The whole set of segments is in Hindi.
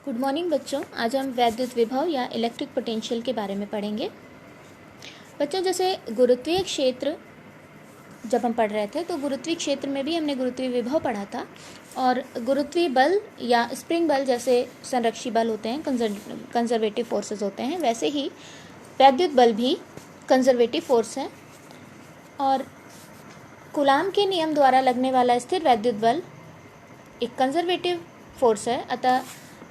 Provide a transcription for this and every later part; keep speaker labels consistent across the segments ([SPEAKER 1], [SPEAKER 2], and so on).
[SPEAKER 1] गुड मॉर्निंग बच्चों। आज हम वैद्युत विभव या इलेक्ट्रिक पोटेंशियल के बारे में पढ़ेंगे। बच्चों, जैसे गुरुत्वीय क्षेत्र जब हम पढ़ रहे थे तो गुरुत्वीय क्षेत्र में भी हमने गुरुत्वीय विभव पढ़ा था, और गुरुत्वीय बल या स्प्रिंग बल जैसे संरक्षी बल होते हैं, कंजर्वेटिव फोर्सेस होते हैं, वैसे ही वैद्युत बल भी कंजर्वेटिव फोर्स है। और कूलाम के नियम द्वारा लगने वाला स्थिर वैद्युत बल एक कंजर्वेटिव फोर्स है। अतः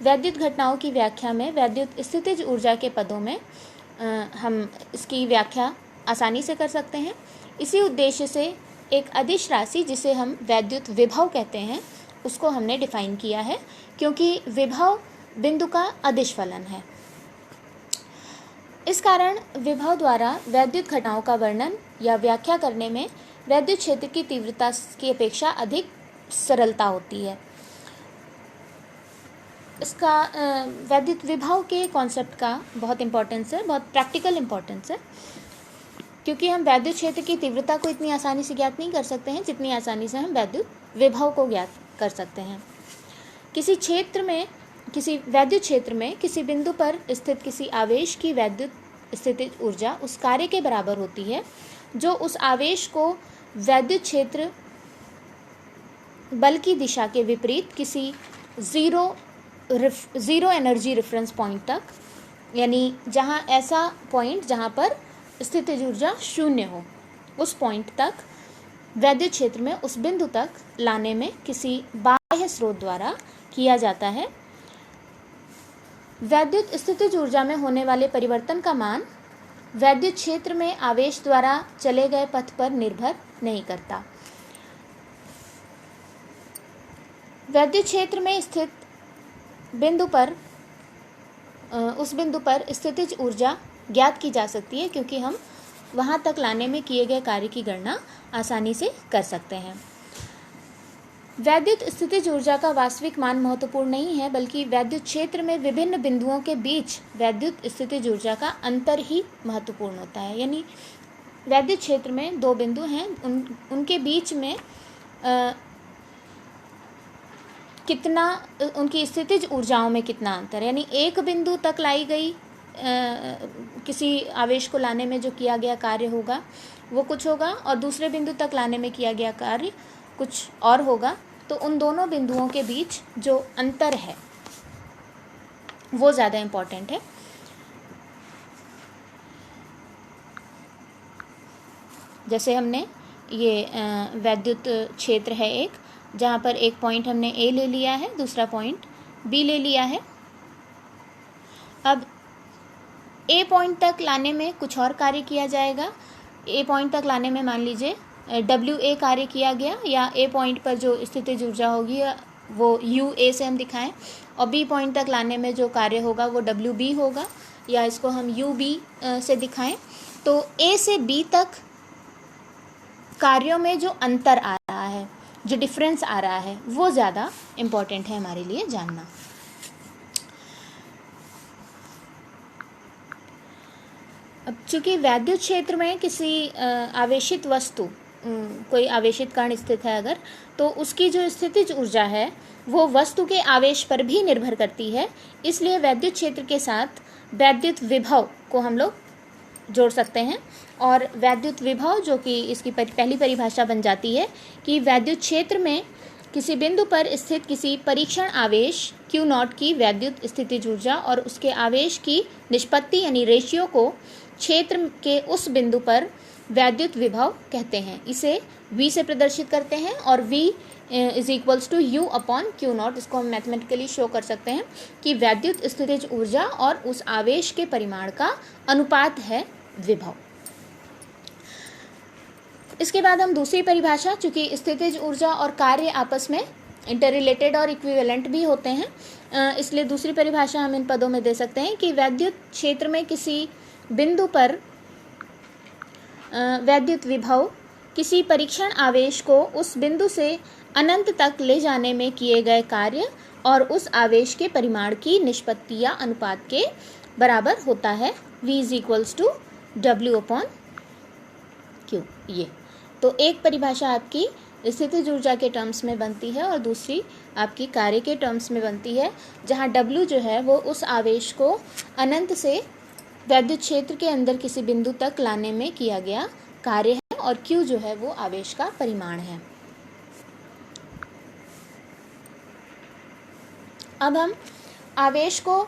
[SPEAKER 1] वैद्युत घटनाओं की व्याख्या में वैद्युत स्थितिज ऊर्जा के पदों में हम इसकी व्याख्या आसानी से कर सकते हैं। इसी उद्देश्य से एक अदिश राशि जिसे हम वैद्युत विभव कहते हैं उसको हमने डिफाइन किया है, क्योंकि विभव बिंदु का अदिश फलन है। इस कारण विभव द्वारा वैद्युत घटनाओं का वर्णन या व्याख्या करने में वैद्युत क्षेत्र की तीव्रता की अपेक्षा अधिक सरलता होती है। इसका वैद्युत विभव के कॉन्सेप्ट का बहुत इम्पोर्टेंस है, बहुत प्रैक्टिकल इम्पोर्टेंस है, क्योंकि हम वैद्युत क्षेत्र की तीव्रता को इतनी आसानी से ज्ञात नहीं कर सकते हैं जितनी आसानी से हम वैद्युत विभव को ज्ञात कर सकते हैं। किसी वैद्युत क्षेत्र में किसी बिंदु पर स्थित किसी आवेश की वैद्युत स्थितिज ऊर्जा उस कार्य के बराबर होती है जो उस आवेश को वैद्युत क्षेत्र बल की दिशा के विपरीत किसी ज़ीरो एनर्जी रेफरेंस पॉइंट तक, यानी जहाँ ऐसा पॉइंट जहाँ पर स्थितिज ऊर्जा शून्य हो, उस पॉइंट तक वैद्युत क्षेत्र में उस बिंदु तक लाने में किसी बाह्य स्रोत द्वारा किया जाता है। वैद्युत स्थितिज ऊर्जा में होने वाले परिवर्तन का मान वैद्युत क्षेत्र में आवेश द्वारा चले गए पथ पर निर्भर नहीं करता। वैद्युत क्षेत्र में स्थित उस बिंदु पर स्थितिज ऊर्जा ज्ञात की जा सकती है, क्योंकि हम वहां तक लाने में किए गए कार्य की गणना आसानी से कर सकते हैं। वैद्युत स्थितिज ऊर्जा का वास्तविक मान महत्वपूर्ण नहीं है, बल्कि वैद्युत क्षेत्र में विभिन्न बिंदुओं के बीच वैद्युत स्थितिज ऊर्जा का अंतर ही महत्वपूर्ण होता है। यानी वैद्युत क्षेत्र में दो बिंदु हैं, उनके बीच में कितना उनकी स्थितिज ऊर्जाओं में कितना अंतर, यानी एक बिंदु तक लाई गई किसी आवेश को लाने में जो किया गया कार्य होगा वो कुछ होगा, और दूसरे बिंदु तक लाने में किया गया कार्य कुछ और होगा। तो उन दोनों बिंदुओं के बीच जो अंतर है वो ज़्यादा इम्पोर्टेंट है। जैसे हमने ये वैद्युत क्षेत्र है एक, जहाँ पर एक पॉइंट हमने ए ले लिया है, दूसरा पॉइंट बी ले लिया है। अब ए पॉइंट तक लाने में कुछ और कार्य किया जाएगा। ए पॉइंट तक लाने में मान लीजिए WA कार्य किया गया, या ए पॉइंट पर जो स्थितिज ऊर्जा होगी वो UA से हम दिखाएं, और बी पॉइंट तक लाने में जो कार्य होगा वो WB होगा, या इसको हम UB से दिखाएं। तो A से B तक कार्यों में जो अंतर आ रहा है, जो डिफरेंस आ रहा है, वो ज़्यादा इम्पोर्टेंट है हमारे लिए जानना। अब चूँकि वैद्युत क्षेत्र में किसी आवेशित वस्तु, कोई आवेशित कण स्थित है अगर, तो उसकी जो स्थितिज ऊर्जा है वो वस्तु के आवेश पर भी निर्भर करती है। इसलिए वैद्युत क्षेत्र के साथ वैद्युत विभव को हम लोग जोड़ सकते हैं, और वैद्युत विभव, जो कि इसकी पहली परिभाषा बन जाती है कि वैद्युत क्षेत्र में किसी बिंदु पर स्थित किसी परीक्षण आवेश Q0 की वैद्युत स्थितिज ऊर्जा और उसके आवेश की निष्पत्ति यानी रेशियो को क्षेत्र के उस बिंदु पर वैद्युत विभव कहते हैं। इसे V से प्रदर्शित करते हैं, और V = U/Q0। इसको हम मैथमेटिकली शो कर सकते हैं कि वैद्युत स्थितिज ऊर्जा और उस आवेश के परिमाण का अनुपात है विभव। इसके बाद हम दूसरी परिभाषा, चूँकि स्थितिज ऊर्जा और कार्य आपस में इंटर रिलेटेड और इक्विवेलेंट भी होते हैं, इसलिए दूसरी परिभाषा हम इन पदों में दे सकते हैं कि वैद्युत क्षेत्र में किसी बिंदु पर वैद्युत विभव किसी परीक्षण आवेश को उस बिंदु से अनंत तक ले जाने में किए गए कार्य और उस आवेश के परिमाण की निष्पत्ति या अनुपात के बराबर होता है। V = W/Q। ये तो एक परिभाषा आपकी स्थितिज ऊर्जा के टर्म्स में बनती है और दूसरी आपकी कार्य के टर्म्स में बनती है, जहाँ W जो है वो उस आवेश को अनंत से वैद्युत क्षेत्र के अंदर किसी बिंदु तक लाने में किया गया कार्य है और Q जो है वो आवेश का परिमाण है। अब हम आवेश को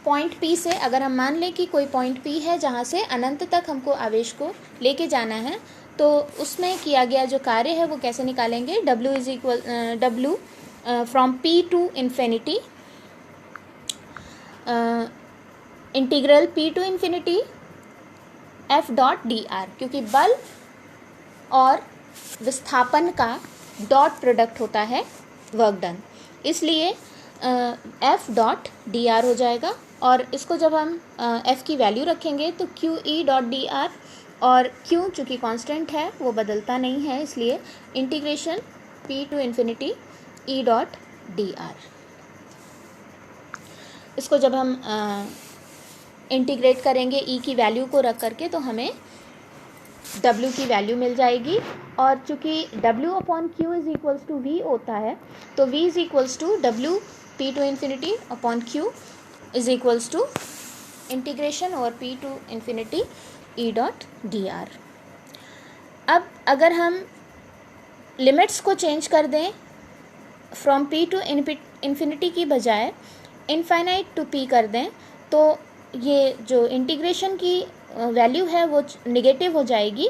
[SPEAKER 1] पॉइंट P से, अगर हम मान लें कि कोई पॉइंट P है जहाँ से अनंत तक हमको आवेश को लेके जाना है, तो उसमें किया गया जो कार्य है वो कैसे निकालेंगे। W from P to infinity integral P to infinity F dot dr, क्योंकि बल और विस्थापन का डॉट प्रोडक्ट होता है वर्क डन, इसलिए F डॉट dr हो जाएगा। और इसको जब हम F की वैल्यू रखेंगे तो QE डॉट dr, और Q चूँकि कांस्टेंट है वो बदलता नहीं है, इसलिए integration P to infinity E dot dr। इसको जब हम इंटीग्रेट करेंगे E की वैल्यू को रख करके तो हमें W की वैल्यू मिल जाएगी। और चूँकि W upon Q is equals to V होता है, तो V is equals to W P to infinity upon Q is equals to integration और P to infinity E dot dr। अब अगर हम लिमिट्स को चेंज कर दें, फ्रॉम P टू इन्फिनिटी की बजाय इनफाइनाइट टू P कर दें, तो ये जो इंटीग्रेशन की वैल्यू है वो निगेटिव हो जाएगी।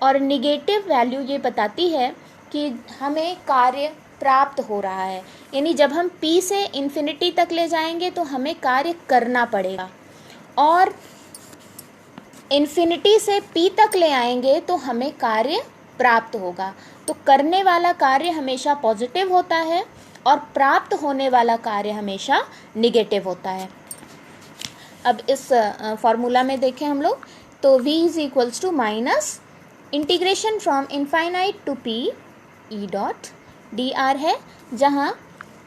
[SPEAKER 1] और निगेटिव वैल्यू ये बताती है कि हमें कार्य प्राप्त हो रहा है, यानी जब हम P से इन्फिनिटी तक ले जाएंगे तो हमें कार्य करना पड़ेगा, और इन्फिनिटी से P तक ले आएंगे तो हमें कार्य प्राप्त होगा। तो करने वाला कार्य हमेशा पॉजिटिव होता है और प्राप्त होने वाला कार्य हमेशा निगेटिव होता है। अब इस फॉर्मूला में देखें हम लोग, तो V is equals to minus integration from infinite to P E dot dr है, जहाँ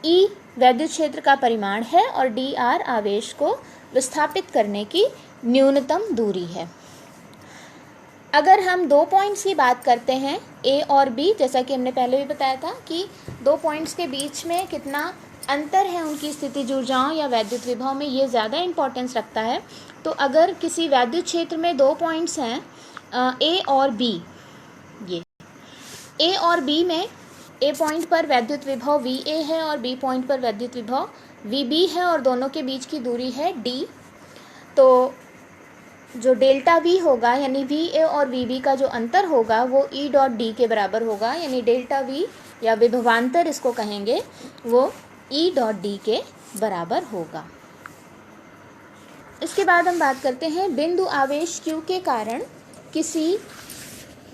[SPEAKER 1] E वैद्युत क्षेत्र का परिमाण है और dr आवेश को विस्थापित करने की न्यूनतम दूरी है। अगर हम दो पॉइंट्स की बात करते हैं A और B, जैसा कि हमने पहले भी बताया था कि दो पॉइंट्स के बीच में कितना अंतर है उनकी स्थितिज ऊर्जाओं या वैद्युत विभव में, ये ज़्यादा इम्पोर्टेंस रखता है। तो अगर किसी वैद्युत क्षेत्र में दो पॉइंट्स हैं A और B, ये A और B में A पॉइंट पर वैद्युत विभव VA है और B पॉइंट पर वैद्युत विभव VB है और दोनों के बीच की दूरी है D। तो जो डेल्टा V होगा, यानी VA और VB का जो अंतर होगा वो E डॉट D के बराबर होगा, यानी डेल्टा V या विभवांतर इसको कहेंगे, वो E डॉट D के बराबर होगा। इसके बाद हम बात करते हैं बिंदु आवेश Q के कारण किसी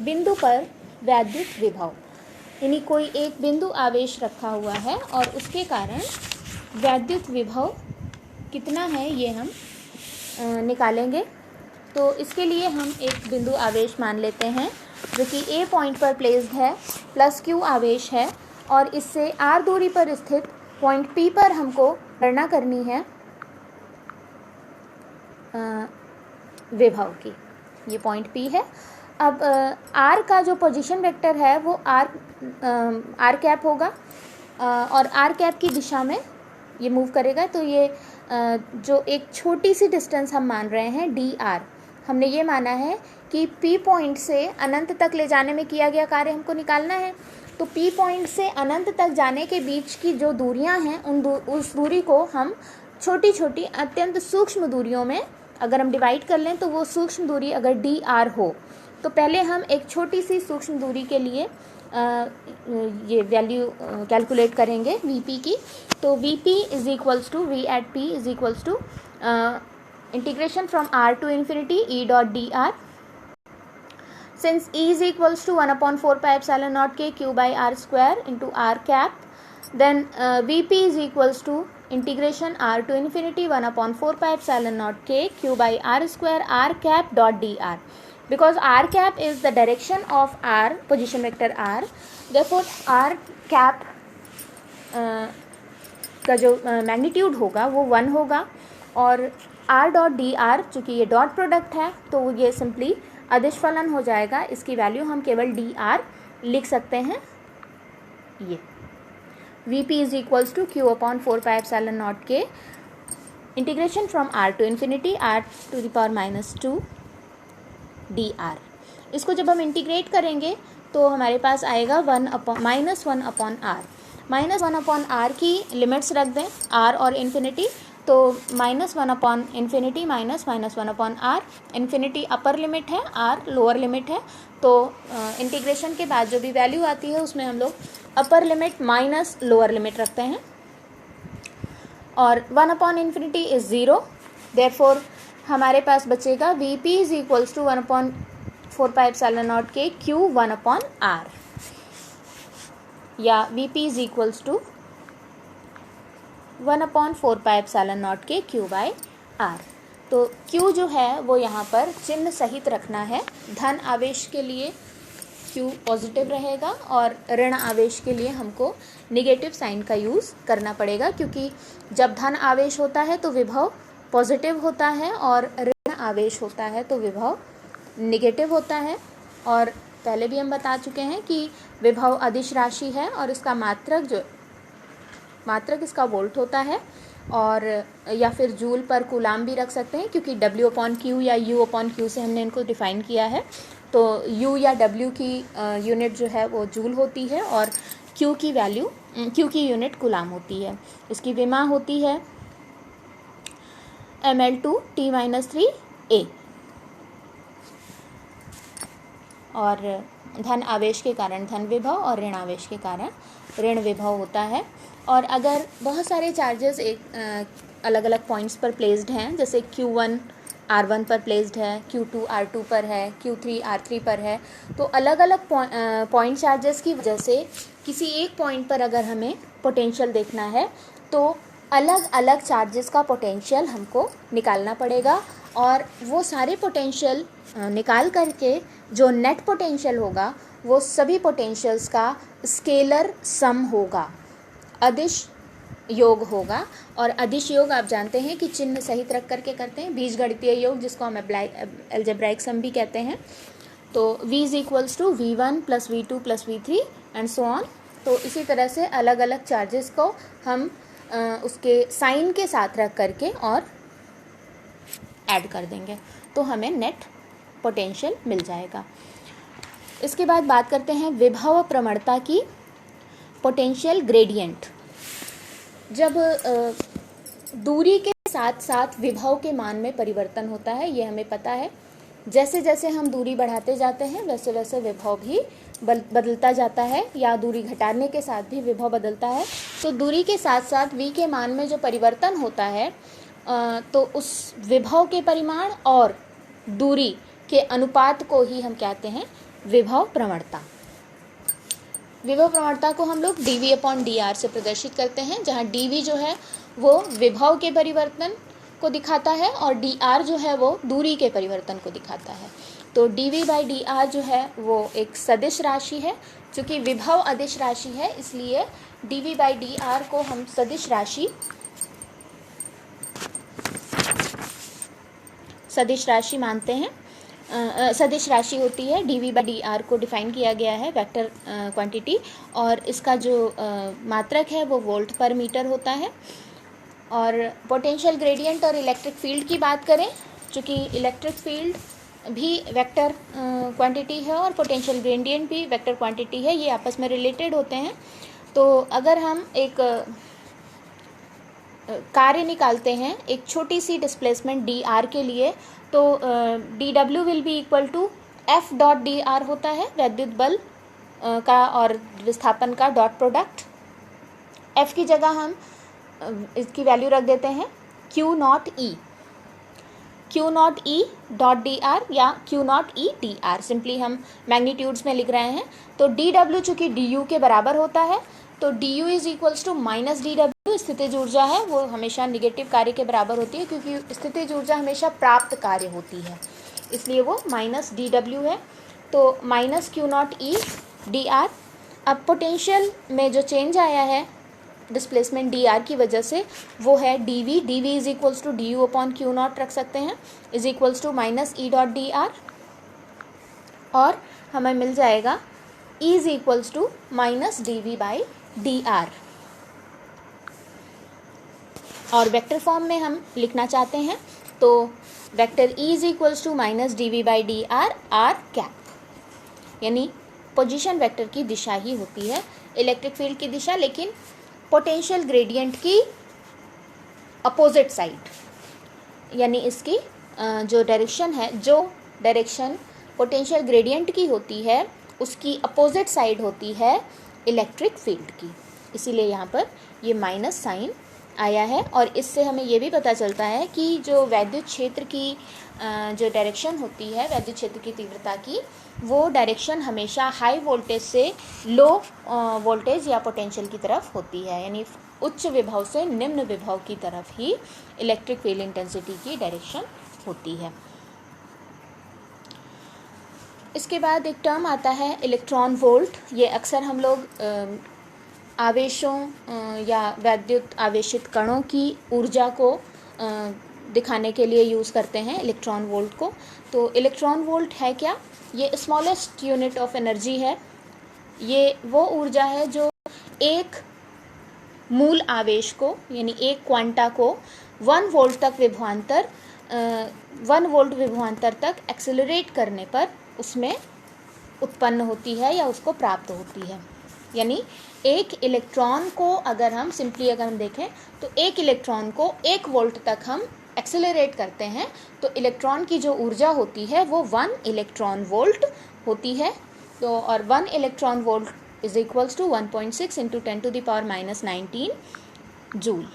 [SPEAKER 1] बिंदु पर वैद्युत विभव, यानी कोई एक बिंदु आवेश रखा हुआ है और उसके कारण वैद्युत विभव कितना है ये हम निकालेंगे। तो इसके लिए हम एक बिंदु आवेश मान लेते हैं जो कि A पॉइंट पर प्लेस्ड है, प्लस Q आवेश है, और इससे R दूरी पर स्थित पॉइंट P पर हमको गणना करनी है विभव की। ये पॉइंट P है। अब R का जो पोजीशन वेक्टर है वो R कैप होगा और R कैप की दिशा में ये मूव करेगा। तो ये जो एक छोटी सी डिस्टेंस हम मान रहे हैं dr, हमने ये माना है कि P पॉइंट से अनंत तक ले जाने में किया गया कार्य हमको निकालना है। तो P पॉइंट से अनंत तक जाने के बीच की जो दूरियां हैं उस दूरी को हम छोटी छोटी अत्यंत सूक्ष्म दूरियों में अगर हम डिवाइड कर लें, तो वो सूक्ष्म दूरी अगर dr हो, तो पहले हम एक छोटी सी सूक्ष्म दूरी के लिए ये वैल्यू कैलकुलेट करेंगे Vp की। तो Vp is equals to V at P is equals to integration from R to infinity E dot dr। Since E is equals to 1/4 pi epsilon naught k q by r square into r cap, then Vp is equals to integration r to infinity 1/4 pi epsilon naught k q by r square r cap dot dr. Because r cap is the direction of r, position vector r, therefore r cap का जो मैग्नीट्यूड होगा वो 1 होगा, और r डॉट dr चूँकि ये डॉट प्रोडक्ट है तो ये सिंपली अदिश फलन हो जाएगा। इसकी वैल्यू हम केवल dr लिख सकते हैं ये Vp is equals to Q upon 4πε0 के integration from r to infinity r⁻² dr। इसको जब हम इंटीग्रेट करेंगे तो हमारे पास आएगा -1/r। -1/r की लिमिट्स रख दें r और इन्फिनिटी, तो -1/∞ minus -1/r। Infinity upper limit है, r लोअर लिमिट है, तो इंटीग्रेशन के बाद जो भी वैल्यू आती है उसमें हम लोग upper limit minus lower limit रखते हैं। और 1/∞ इज 0, देयरफॉर हमारे पास बचेगा Vp इज इक्वल्स टू 1/4πε0 के Q1/r, या Vp इज इक्वल्स टू 1/4πε0 के Q/r। तो Q जो है वो यहाँ पर चिन्ह सहित रखना है। धन आवेश के लिए Q पॉजिटिव रहेगा और ऋण आवेश के लिए हमको निगेटिव साइन का यूज़ करना पड़ेगा, क्योंकि जब धन आवेश होता है तो विभव पॉजिटिव होता है और ऋण आवेश होता है तो विभव निगेटिव होता है। और पहले भी हम बता चुके हैं कि विभव अदिश राशि है और इसका मात्रक इसका वोल्ट होता है, और या फिर जूल पर कूलाम भी रख सकते हैं, क्योंकि W/Q या U/Q से हमने इनको डिफ़ाइन किया है। तो U या W की यूनिट जो है वो जूल होती है और Q की यूनिट कूलाम होती है। इसकी विमा होती है mL2T-3A, और धन आवेश के कारण धन विभव और ऋण आवेश के कारण ऋण विभव होता है। और अगर बहुत सारे चार्जेस एक अलग अलग पॉइंट्स पर प्लेस्ड हैं, जैसे Q1 R1 पर प्लेस्ड है, Q2 R2 पर है, Q3 R3 पर है, तो अलग अलग पॉइंट चार्जेस की वजह से किसी एक पॉइंट पर अगर हमें पोटेंशियल देखना है तो अलग अलग चार्जेस का पोटेंशियल हमको निकालना पड़ेगा, और वो सारे पोटेंशियल निकाल करके जो नेट पोटेंशियल होगा वो सभी पोटेंशियल्स का स्केलर सम होगा, अदिश योग होगा। और अदिश योग आप जानते हैं कि चिन्ह सहित रख करके करते हैं, बीजगणितीय योग जिसको हम अलजेब्राइक सम भी कहते हैं। तो v is equals to v1 + v2 + v3 and so on. तो इसी तरह से अलग अलग चार्जेस को हम उसके साइन के साथ रख करके और ऐड कर देंगे तो हमें नेट पोटेंशियल मिल जाएगा। इसके बाद बात करते हैं विभव प्रवणता की, पोटेंशियल ग्रेडियंट। जब दूरी के साथ साथ विभव के मान में परिवर्तन होता है, ये हमें पता है। जैसे जैसे हम दूरी बढ़ाते जाते हैं वैसे वैसे विभव भी बदलता जाता है, या दूरी घटाने के साथ भी विभव बदलता है। तो दूरी के साथ साथ v के मान में जो परिवर्तन होता है तो उस विभव के परिमाण और दूरी के अनुपात को ही हम कहते हैं विभव प्रवणता। विभव प्रवणता को हम लोग dV/dr से प्रदर्शित करते हैं, जहाँ dV जो है वो विभव के परिवर्तन को दिखाता है और dr जो है वो दूरी के परिवर्तन को दिखाता है। तो dV/dr जो है वो एक सदिश राशि है, चूँकि विभव अदिश राशि है इसलिए dV/dr को हम सदिश राशि मानते हैं। सदिश राशि होती है, dV/dr को डिफाइन किया गया है वेक्टर क्वांटिटी, और इसका जो मात्रक है वो वोल्ट पर मीटर होता है। और पोटेंशियल ग्रेडियंट और इलेक्ट्रिक फील्ड की बात करें, चूँकि इलेक्ट्रिक फील्ड भी वेक्टर क्वांटिटी है और पोटेंशियल ग्रेडियंट भी वेक्टर क्वांटिटी है, ये आपस में रिलेटेड होते हैं। तो अगर हम एक कार्य निकालते हैं एक छोटी सी डिस्प्लेसमेंट dr के लिए, तो dW will be equal to F.dr होता है, वैद्युत बल का और विस्थापन का डॉट प्रोडक्ट। F की जगह हम इसकी वैल्यू रख देते हैं Q0E .dr या Q0E dr, सिंपली हम मैग्नीट्यूड्स में लिख रहे हैं। तो dW चूँकि du के बराबर होता है, तो du is equals to -dW। स्थितिज ऊर्जा है वो हमेशा निगेटिव कार्य के बराबर होती है, क्योंकि स्थितिज ऊर्जा हमेशा प्राप्त कार्य होती है, इसलिए वो -dW है। तो -Q0E dr। अब पोटेंशियल में जो चेंज आया है डिस्प्लेसमेंट dr की वजह से वो है dV is equals to du/Q0 रख सकते हैं, इज इक्वल्स टू -E.dr, और हमें मिल जाएगा is equals to minus dV/dr। और वेक्टर फॉर्म में हम लिखना चाहते हैं तो vector E is equals to minus dV/dr r cap, यानी पोजीशन वेक्टर की दिशा ही होती है इलेक्ट्रिक फील्ड की दिशा, लेकिन पोटेंशियल ग्रेडियंट की अपोजिट साइड, यानी इसकी जो डायरेक्शन है, जो डायरेक्शन पोटेंशियल ग्रेडियंट की होती है उसकी अपोजिट साइड होती है इलेक्ट्रिक फील्ड की। इसीलिए यहाँ पर ये माइनस साइन आया है। और इससे हमें ये भी पता चलता है कि जो वैद्युत क्षेत्र की जो डायरेक्शन होती है, वैद्युत क्षेत्र की तीव्रता की, वो डायरेक्शन हमेशा हाई वोल्टेज से लो वोल्टेज या पोटेंशियल की तरफ होती है, यानी उच्च विभव से निम्न विभव की तरफ ही इलेक्ट्रिक फील्ड इंटेंसिटी की डायरेक्शन होती है। इसके बाद एक टर्म आता है इलेक्ट्रॉन वोल्ट। ये अक्सर हम लोग आवेशों या वैद्युत आवेशित कणों की ऊर्जा को दिखाने के लिए यूज़ करते हैं इलेक्ट्रॉन वोल्ट को। तो इलेक्ट्रॉन वोल्ट है क्या? ये स्मॉलेस्ट यूनिट ऑफ एनर्जी है। ये वो ऊर्जा है जो एक मूल आवेश को, यानी एक क्वांटा को 1 वोल्ट तक विभवांतर 1 वोल्ट विभवांतर तक एक्सेलरेट करने पर उसमें उत्पन्न होती है या उसको प्राप्त होती है। यानी एक इलेक्ट्रॉन को अगर हम देखें तो एक इलेक्ट्रॉन को 1 वोल्ट तक हम एक्सेलरेट करते हैं तो इलेक्ट्रॉन की जो ऊर्जा होती है वो 1 इलेक्ट्रॉन वोल्ट होती है। तो और 1 electron volt is equals to 1.6 into 10⁻⁹ joule.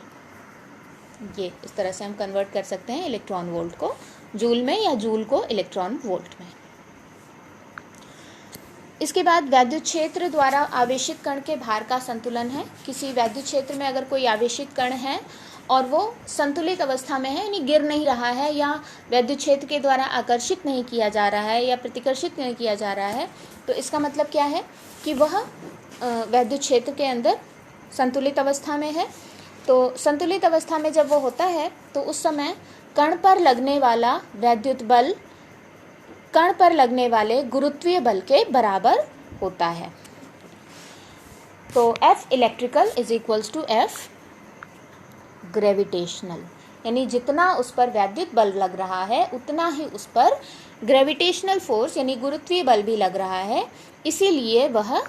[SPEAKER 1] ये इस तरह से हम कन्वर्ट कर सकते हैं इलेक्ट्रॉन वोल्ट को जूल में या जूल को इलेक्ट्रॉन वोल्ट में। इसके बाद वैद्युत क्षेत्र द्वारा आवेशित कण के भार का संतुलन है। किसी वैद्युत क्षेत्र में अगर कोई आवेशित कण है और वो संतुलित अवस्था में है, यानी गिर नहीं रहा है या वैद्युत क्षेत्र के द्वारा आकर्षित नहीं किया जा रहा है या प्रतिकर्षित नहीं किया जा रहा है, तो इसका मतलब क्या है कि वह वैद्युत क्षेत्र के अंदर संतुलित अवस्था में है। तो संतुलित अवस्था में जब वो होता है तो उस समय कण पर लगने वाला वैद्युत बल कण पर लगने वाले गुरुत्वीय बल के बराबर होता है। तो F electrical is equals to F gravitational, यानी जितना उस पर वैद्युत बल लग रहा है उतना ही उस पर ग्रेविटेशनल फोर्स यानी गुरुत्वीय बल भी लग रहा है, इसीलिए वह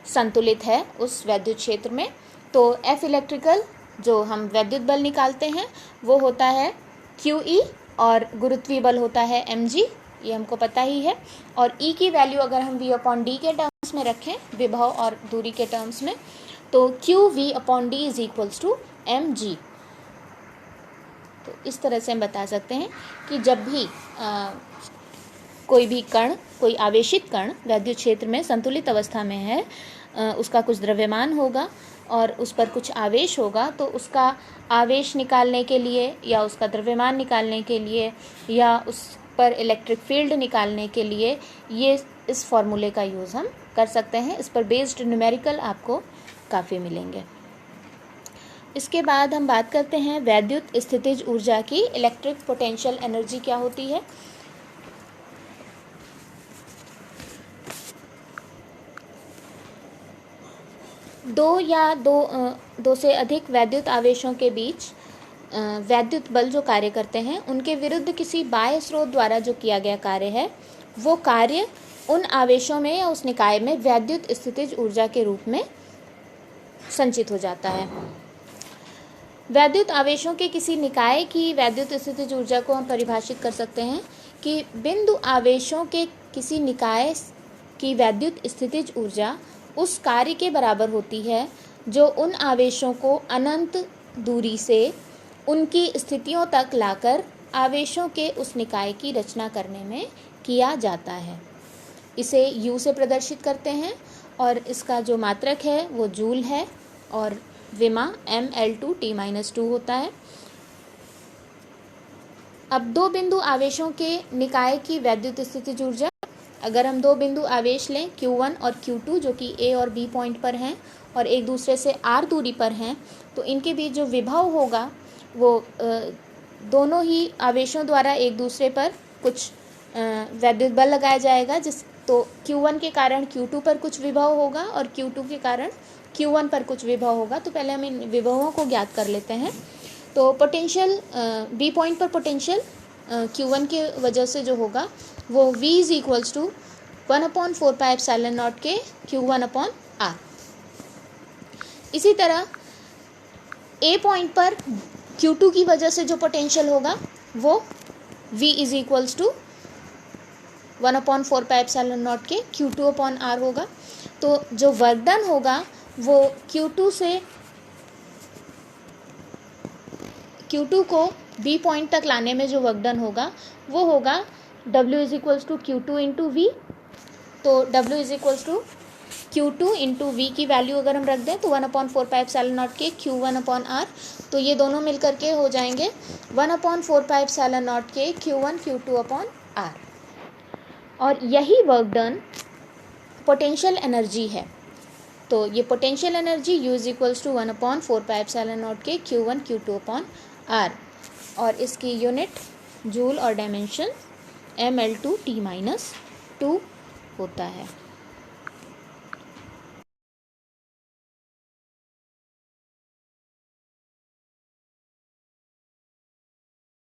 [SPEAKER 1] संतुलित है उस वैद्युत क्षेत्र में। तो F इलेक्ट्रिकल जो हम वैद्युत बल निकालते हैं वो होता है QE और गुरुत्वीय बल होता है mg, ये हमको पता ही है। और E की वैल्यू अगर हम V/d के टर्म्स में रखें, विभव और दूरी के टर्म्स में, तो QV/d is equals to mg। तो इस तरह से हम बता सकते हैं कि जब भी कोई भी कण, कोई आवेशित कण वैद्युत क्षेत्र में संतुलित अवस्था में है, उसका कुछ द्रव्यमान होगा और उस पर कुछ आवेश होगा, तो उसका आवेश निकालने के लिए या उसका द्रव्यमान निकालने के लिए या उस पर इलेक्ट्रिक फील्ड निकालने के लिए ये इस फॉर्मूले का यूज़ हम कर सकते हैं। इस पर बेस्ड न्यूमेरिकल आपको काफ़ी मिलेंगे। इसके बाद हम बात करते हैं वैद्युत स्थितिज ऊर्जा की। इलेक्ट्रिक पोटेंशियल एनर्जी क्या होती है? दो से अधिक वैद्युत आवेशों के बीच वैद्युत बल जो कार्य करते हैं उनके विरुद्ध किसी बाह्य स्रोत द्वारा जो किया गया कार्य है, वो कार्य उन आवेशों में या उस निकाय में वैद्युत स्थितिज ऊर्जा के रूप में संचित हो जाता है। वैद्युत आवेशों के किसी निकाय की वैद्युत स्थितिज ऊर्जा को हम परिभाषित कर सकते हैं कि बिंदु आवेशों के किसी निकाय की वैद्युत स्थितिज ऊर्जा उस कार्य के बराबर होती है जो उन आवेशों को अनंत दूरी से उनकी स्थितियों तक लाकर आवेशों के उस निकाय की रचना करने में किया जाता है। इसे U से प्रदर्शित करते हैं और इसका जो मात्रक है वो जूल है और विमा mL2T-2 होता है। अब दो बिंदु आवेशों के निकाय की वैद्युत स्थितिज ऊर्जा, अगर हम दो बिंदु आवेश लें Q1 और Q2 जो कि A और B पॉइंट पर हैं और एक दूसरे से R दूरी पर हैं, तो इनके बीच जो विभव होगा वो दोनों ही आवेशों द्वारा एक दूसरे पर कुछ वैद्युत बल लगाया जाएगा, तो Q1 के कारण Q2 पर कुछ विभव होगा और Q2 के कारण Q1 पर कुछ विभव होगा। तो पहले हम इन विभवों को ज्ञात कर लेते हैं। तो पोटेंशियल बी पॉइंट पर पोटेंशियल Q1 की वजह से जो होगा वो V इज इक्वल्स टू 1/4πε0 के Q1/R। इसी तरह A पॉइंट पर Q2 की वजह से जो पोटेंशियल होगा वो V इज इक्वल्स टू 1/4πε0 के Q2/R होगा। तो जो वर्क डन होगा वो Q2 को B पॉइंट तक लाने में जो वर्क डन होगा वो होगा W is equals to Q2 into V। तो W is equals to Q2 into V की वैल्यू अगर हम रख दें तो 1/4πε0 के Q1/R, तो ये दोनों मिलकर के हो जाएंगे 1/4πε0 के Q1 Q2/R। और यही वर्क डन पोटेंशियल एनर्जी है। तो ये potential energy U is equals to 1/4πε0 के Q1 Q2/R, और इसकी यूनिट जूल और डायमेंशन mL/T-2 होता है।